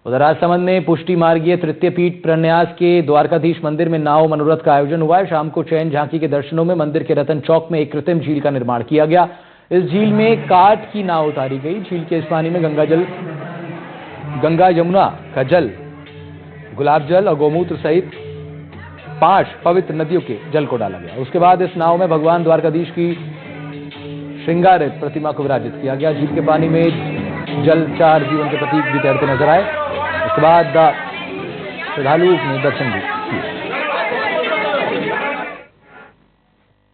उधर राजसमंद में पुष्टि मार्गीय तृतीय पीठ प्रन्यास के द्वारकाधीश मंदिर में नाव मनोरथ का आयोजन हुआ है। शाम को चैन झांकी के दर्शनों में मंदिर के रतन चौक में एक कृत्रिम झील का निर्माण किया गया। इस झील में काठ की नाव उतारी गई। झील के इस पानी में गंगा यमुना का जल, गुलाब जल और गोमूत्र सहित 5 पवित्र नदियों के जल को डाला गया। उसके बाद इस नाव में भगवान द्वारकाधीश की श्रृंगारित प्रतिमा को विराजित किया गया। झील के पानी में जल 4 जीवन के प्रतीक भी तैरते नजर आए। उसके बाद श्रद्धालुओं ने दर्शन भी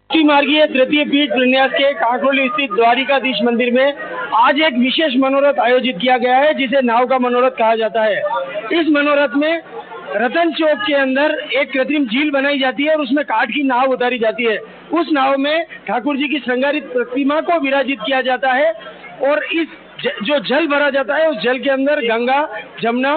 पुष्टि मार्गीय तृतीय पीठ प्रन्यास के काकोली स्थित द्वारिकाधीश मंदिर में आज एक विशेष मनोरथ आयोजित किया गया है, जिसे नाव का मनोरथ कहा जाता है। इस मनोरथ में रतन चौक के अंदर एक कृत्रिम झील बनाई जाती है और उसमें काठ की नाव उतारी जाती है। उस नाव में ठाकुर जी की श्रृंगारित प्रतिमा को विराजित किया जाता है और इस जो जल भरा जाता है उस जल के अंदर गंगा, जमुना,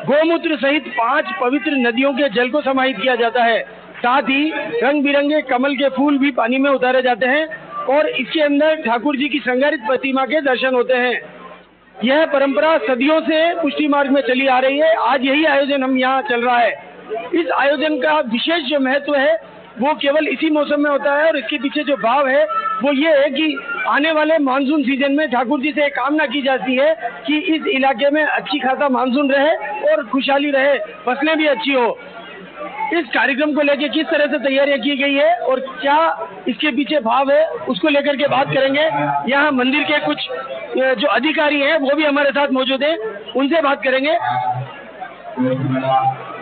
गोमूत्र सहित 5 पवित्र नदियों के जल को समाहित किया जाता है। साथ ही रंग बिरंगे कमल के फूल भी पानी में उतारे जाते हैं और इसके अंदर ठाकुर जी की श्रृंगारित प्रतिमा के दर्शन होते हैं। यह परंपरा सदियों से पुष्टि मार्ग में चली आ रही है। आज यही आयोजन हम यहाँ चल रहा है। इस आयोजन का विशेष जो महत्व है वो केवल इसी मौसम में होता है और इसके पीछे जो भाव है वो ये है कि आने वाले मानसून सीजन में ठाकुर जी से कामना की जाती है कि इस इलाके में अच्छी खासा मानसून रहे और खुशहाली रहे, फसलें भी अच्छी हो। इस कार्यक्रम को लेकर किस तरह से तैयारियां की गई है और क्या इसके पीछे भाव है, उसको लेकर के बात करेंगे। यहाँ मंदिर के कुछ जो अधिकारी हैं वो भी हमारे साथ मौजूद हैं, उनसे बात करेंगे।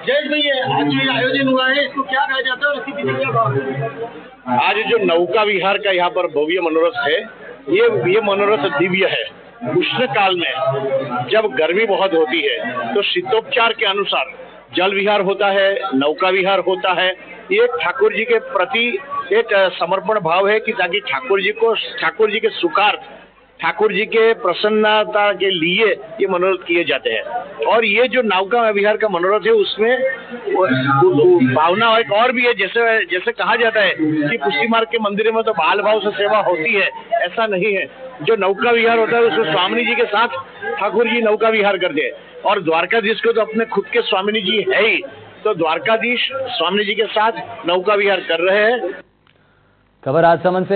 जय भैया, आज जो आयोजन हुआ है इसको क्या कहा जाता है और इसके पीछे क्या भाव है? आज जो नौका विहार का यहाँ पर भव्य मनोरथ है, ये मनोरथ दिव्य है। उष्ण काल में जब गर्मी बहुत होती है तो शीतोपचार के अनुसार जल विहार होता है, नौका विहार होता है। ये ठाकुर जी के प्रति एक समर्पण भाव है कि ताकि ठाकुर जी के सुखार्थ, ठाकुर जी के प्रसन्नता के लिए ये मनोरथ किए जाते हैं। और ये जो नौका विहार का मनोरथ है उसमें भावना एक और भी है। जैसे कहा जाता है कि पुष्टि मार्ग के मंदिर में तो बाल भाव से सेवा होती है, ऐसा नहीं है। जो नौका विहार होता है उसमें स्वामिनी जी के साथ ठाकुर जी नौका विहार करते हैं और द्वारकाधीश को तो अपने खुद के स्वामिनी जी है ही, तो द्वारकाधीश स्वामिनी जी के साथ नौका विहार कर रहे हैं। खबर राजसमंद से।